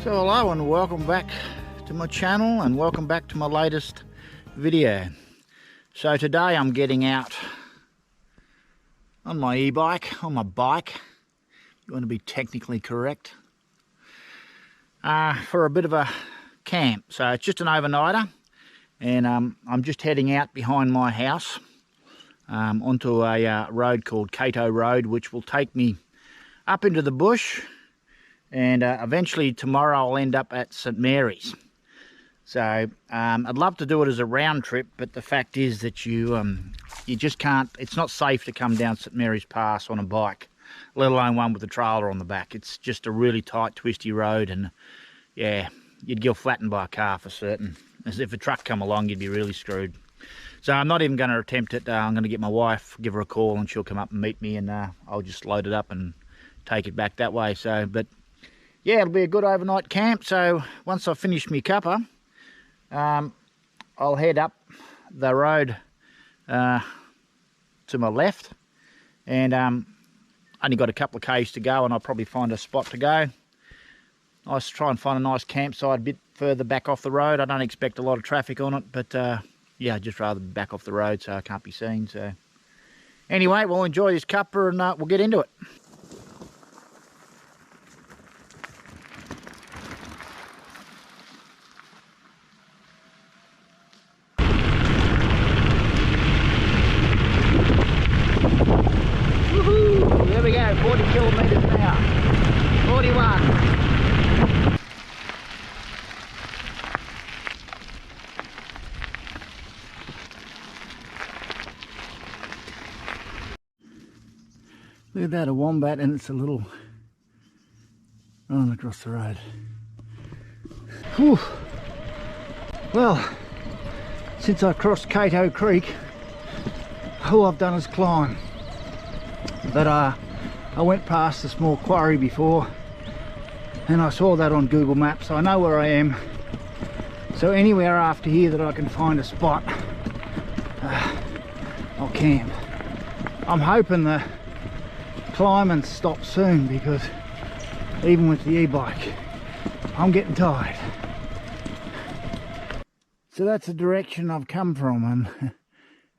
So hello and welcome back to my channel and welcome back to my latest video. So today I'm getting out on my e-bike, on my bike, I'm going to be technically correct, for a bit of a camp. So it's just an overnighter, and I'm just heading out behind my house onto a road called Cato Road, which will take me up into the bush. And eventually tomorrow I'll end up at St Mary's. So I'd love to do it as a round trip, but the fact is that you just can't, it's not safe to come down St Mary's Pass on a bike, let alone one with a trailer on the back. It's just a really tight, twisty road, and yeah, you'd get flattened by a car for certain. As if a truck come along, you'd be really screwed. So I'm not even going to attempt it. I'm going to get my wife, give her a call, and she'll come up and meet me, and I'll just load it up and take it back that way. So, but yeah, it'll be a good overnight camp. So once I finish my cuppa, I'll head up the road to my left, and only got a couple of k's to go, and I'll probably find a spot to go. I'll try and find a nice campsite a bit further back off the road. I don't expect a lot of traffic on it, but yeah, I'd just rather be back off the road so I can't be seen. So anyway, we'll enjoy this cuppa and we'll get into it. There we go, 40 kilometres an hour. 41. Look at that, a wombat, and it's a little running across the road. Whew. Well, since I crossed Cato Creek, all I've done is climb. But I went past a small quarry before, and I saw that on Google Maps, so I know where I am. So anywhere after here that I can find a spot, I'll camp. I'm hoping the climbing stops soon, because even with the e-bike, I'm getting tired. So that's the direction I've come from, and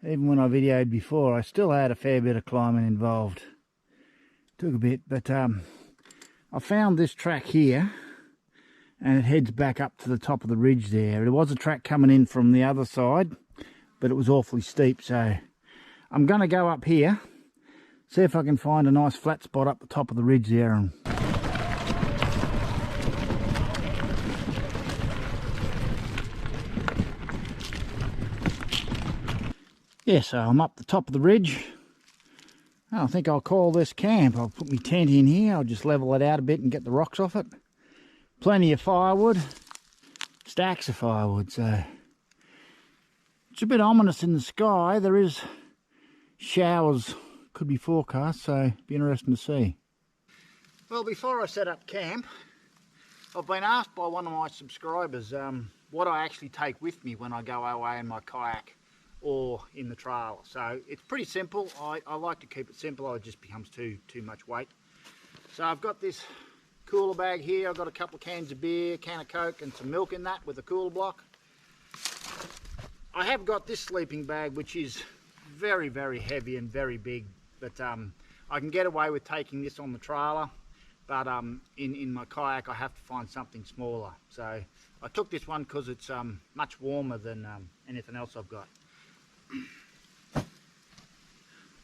even when I videoed before, I still had a fair bit of climbing involved. Took a bit, but I found this track here, and it heads back up to the top of the ridge there. There was a track coming in from the other side, but it was awfully steep, so I'm going to go up here, see if I can find a nice flat spot up the top of the ridge there. And yeah, so I'm up the top of the ridge. I think I'll call this camp. I'll put my tent in here. I'll just level it out a bit and get the rocks off it. Plenty of firewood. Stacks of firewood, so it's a bit ominous in the sky. There is showers, could be forecast, so be interesting to see. Well, before I set up camp, I've been asked by one of my subscribers what I actually take with me when I go away in my kayak or in the trailer. So it's pretty simple. I like to keep it simple, or it just becomes too much weight. So I've got this cooler bag here. I've got a couple of cans of beer, a can of Coke, and some milk in that with a cooler block. I have got this sleeping bag, which is very, very heavy and very big, but I can get away with taking this on the trailer, but in my kayak I have to find something smaller. So I took this one because it's much warmer than anything else I've got.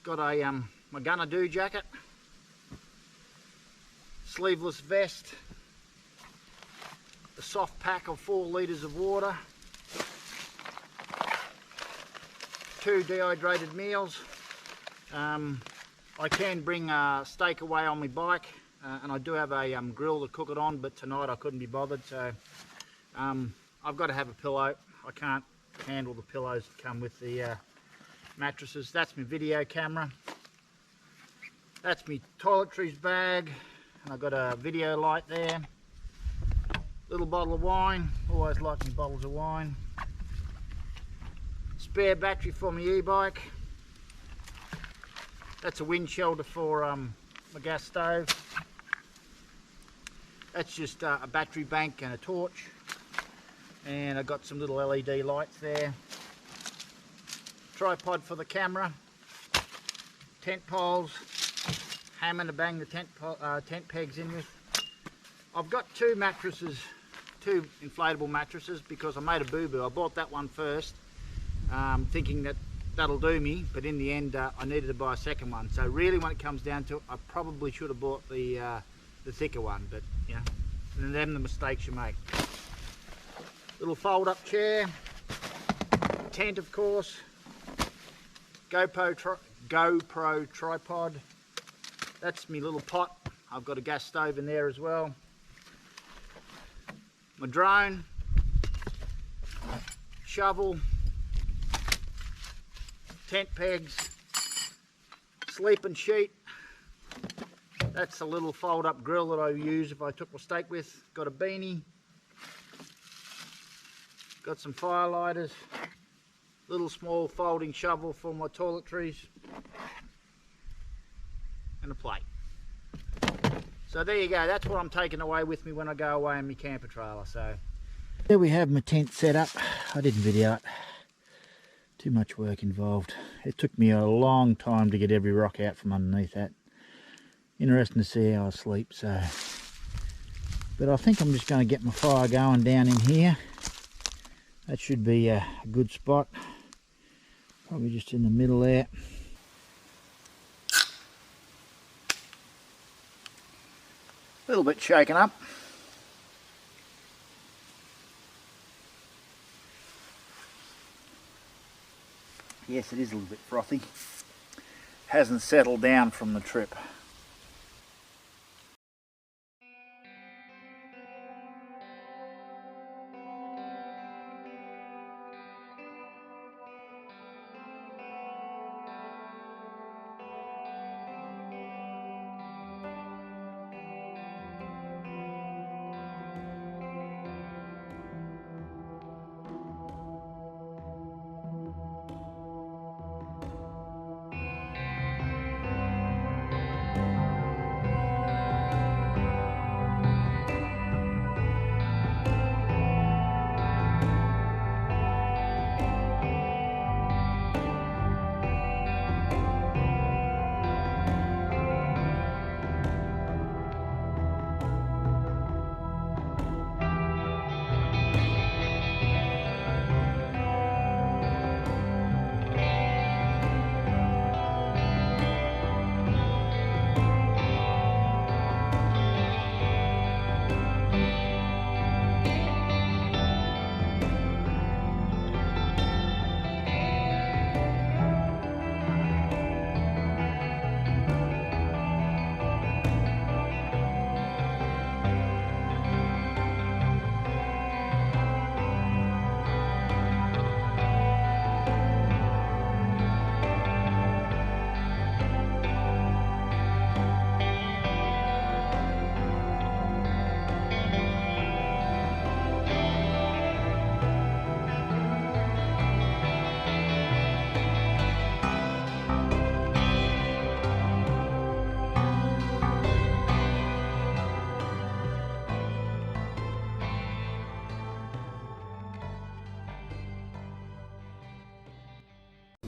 Got a my Gunner Do jacket, sleeveless vest, a soft pack of 4 litres of water, 2 dehydrated meals. I can bring a steak away on my bike, and I do have a grill to cook it on, but tonight I couldn't be bothered, so I've got to have a pillow. I can't handle the pillows that come with the mattresses. That's my video camera. That's my toiletries bag. I've got a video light there. Little bottle of wine. Always like my bottles of wine. Spare battery for my e-bike. That's a wind shelter for my gas stove. That's just a battery bank and a torch, and I've got some little LED lights there. Tripod for the camera, tent poles, hammer to bang the tent pegs in with. I've got two mattresses, two inflatable mattresses, because I made a boo-boo. I bought that one first, thinking that that'll do me, but in the end I needed to buy a second one. So really, when it comes down to it, I probably should have bought the thicker one, but you know, and them the mistakes you make. Little fold-up chair, tent of course, GoPro tripod. That's my little pot. I've got a gas stove in there as well. My drone, shovel, tent pegs, sleeping sheet. That's a little fold-up grill that I use if I took my steak with. Got a beanie, got some fire lighters, little small folding shovel for my toiletries, and a plate. So there you go, that's what I'm taking away with me when I go away in my camper trailer. So there we have my tent set up. I didn't video it. Too much work involved. It took me a long time to get every rock out from underneath that. Interesting to see how I sleep. So, but I think I'm just going to get my fire going down in here. That should be a good spot. Probably just in the middle there. A little bit shaken up. Yes, it is a little bit frothy. Hasn't settled down from the trip.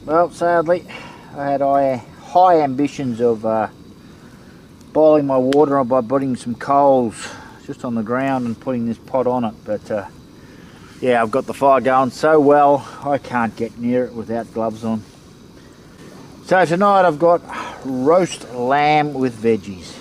Well, sadly, I had high ambitions of boiling my water by putting some coals just on the ground and putting this pot on it, but yeah, I've got the fire going so well I can't get near it without gloves on. So tonight I've got roast lamb with veggies.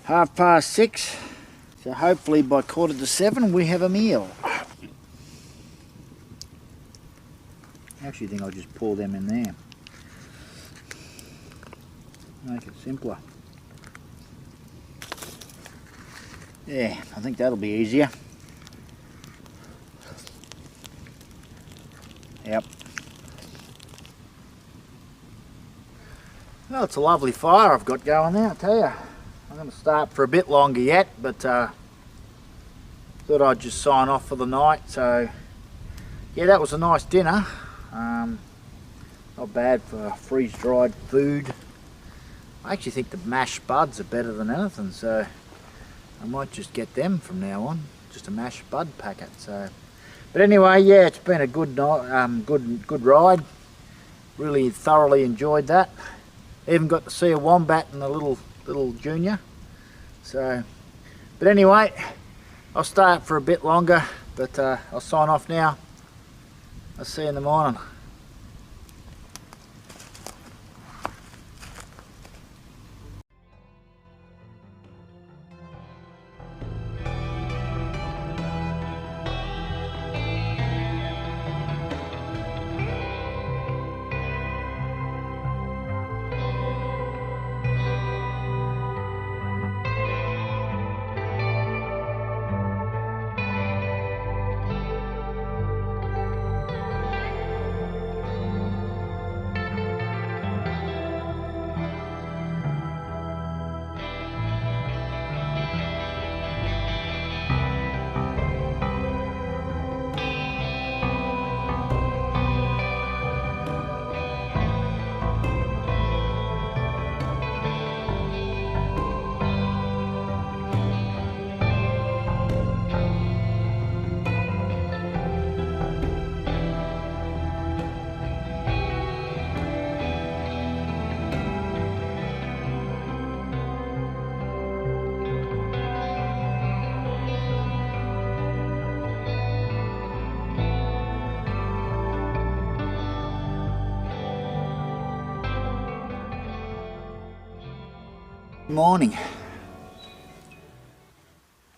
(6:30), so hopefully by 6:45 we have a meal. I actually think I'll just pour them in there. Make it simpler. Yeah, I think that'll be easier. Yep. Well, it's a lovely fire I've got going there, I tell you. I'm going to start for a bit longer yet, but thought I'd just sign off for the night. So yeah, that was a nice dinner. Not bad for freeze-dried food. I actually think the mashed buds are better than anything, so I might just get them from now on. Just a mashed bud packet. So, but anyway, yeah, it's been a good night, good ride. Really thoroughly enjoyed that. Even got to see a wombat and a little junior. So, but anyway, I'll stay up for a bit longer, but I'll sign off now. I'll see you in the morning. Morning.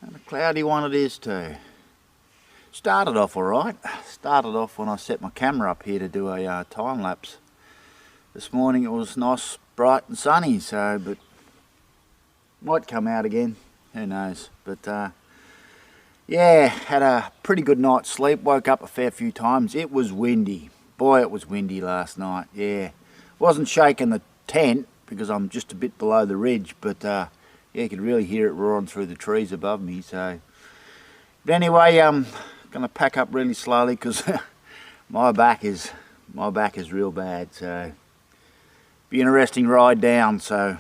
And a cloudy one it is too. Started off alright. Started off when I set my camera up here to do a time lapse. This morning it was nice, bright and sunny, so, but might come out again, who knows. But yeah, had a pretty good night's sleep. Woke up a fair few times. It was windy. Boy, it was windy last night. Yeah, wasn't shaking the tent because I'm just a bit below the ridge, but yeah, you could really hear it roaring through the trees above me. So, but anyway, I'm gonna pack up really slowly because my back is real bad. So, be an interesting ride down. So.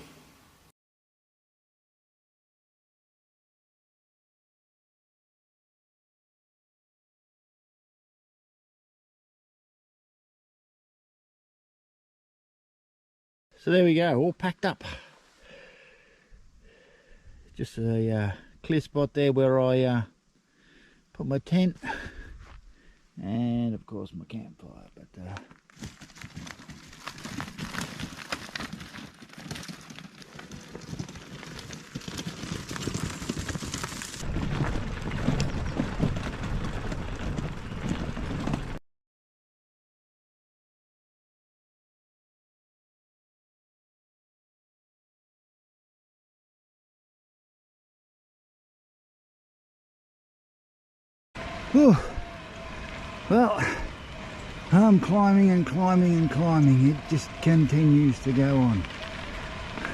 So there we go, all packed up. Just a clear spot there where I put my tent, and of course my campfire. But whew. Well, I'm climbing and climbing and climbing. It just continues to go on.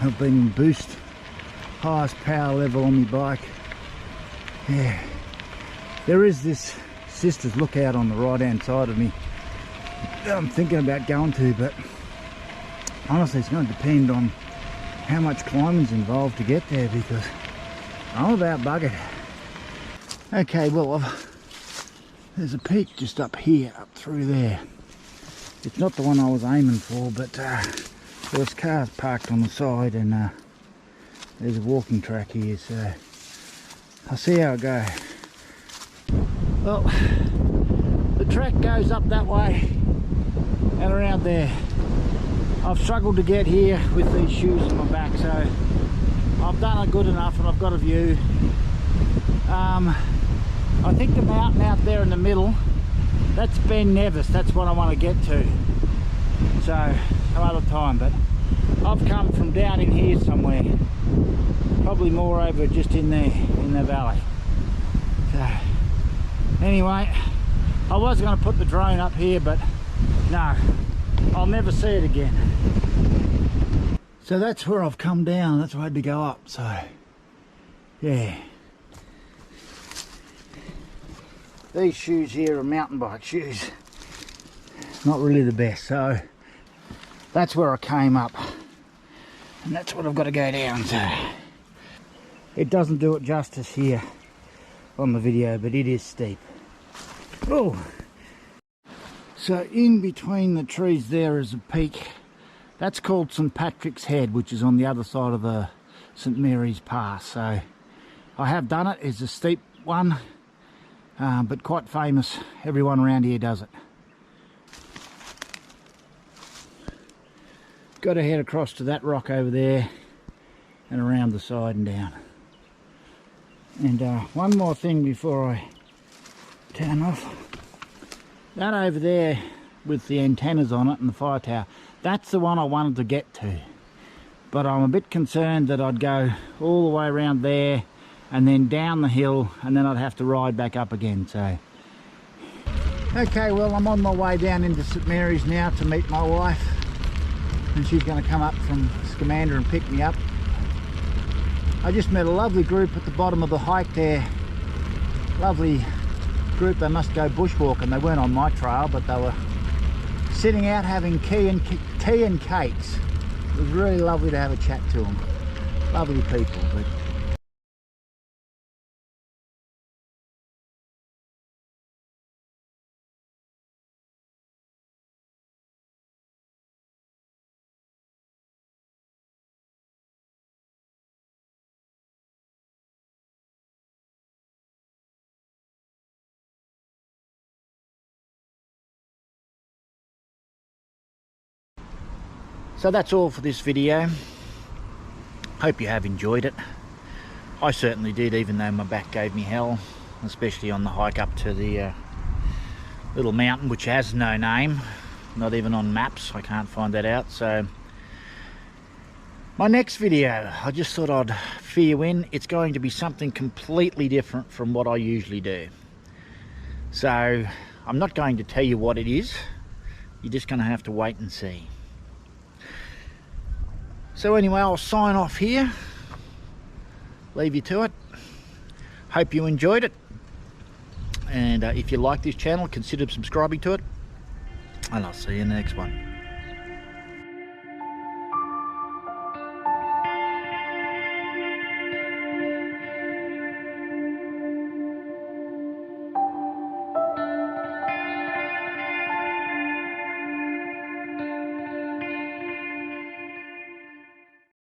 I've been in boost, highest power level on my bike. Yeah, there is this Sisters Lookout on the right hand side of me that I'm thinking about going to, but honestly it's going to depend on how much climbing's involved to get there, because I'm about buggered. Okay, well, there's a peak just up here, up through there. It's not the one I was aiming for, but there's cars parked on the side, and there's a walking track here, so I'll see how I go. Well, the track goes up that way and around there. I've struggled to get here with these shoes on my back, so I've done it good enough and I've got a view. I think the mountain out there in the middle, that's Ben Nevis, that's what I want to get to. So, some other time, but I've come from down in here somewhere, probably more over just in there, in the valley. So, anyway, I was going to put the drone up here, but no, I'll never see it again. So that's where I've come down, that's where I had to go up, so yeah. These shoes here are mountain bike shoes. Not really the best, so that's where I came up. And that's what I've got to go down to. It doesn't do it justice here on the video, but it is steep. Oh! So in between the trees there is a peak. That's called St Patrick's Head, which is on the other side of the St Mary's Pass. So I have done it. It's a steep one, but quite famous. Everyone around here does it. Got to head across to that rock over there and around the side and down. And one more thing before I turn off. That over there with the antennas on it and the fire tower, that's the one I wanted to get to. But I'm a bit concerned that I'd go all the way around there and then down the hill, and then I'd have to ride back up again. So okay, well, I'm on my way down into St Mary's now to meet my wife, and she's going to come up from Scamander and pick me up. I just met a lovely group at the bottom of the hike there. Lovely group. They must go bushwalking. They weren't on my trail, but they were sitting out having tea and cakes. It was really lovely to have a chat to them. Lovely people. But so that's all for this video. Hope you have enjoyed it. I certainly did, even though my back gave me hell, especially on the hike up to the little mountain which has no name, not even on maps. I can't find that out. So my next video, I just thought I'd fill you in. It's going to be something completely different from what I usually do. So I'm not going to tell you what it is. You're just going to have to wait and see. So anyway, I'll sign off here, leave you to it. Hope you enjoyed it, and if you like this channel, consider subscribing to it, and I'll see you in the next one.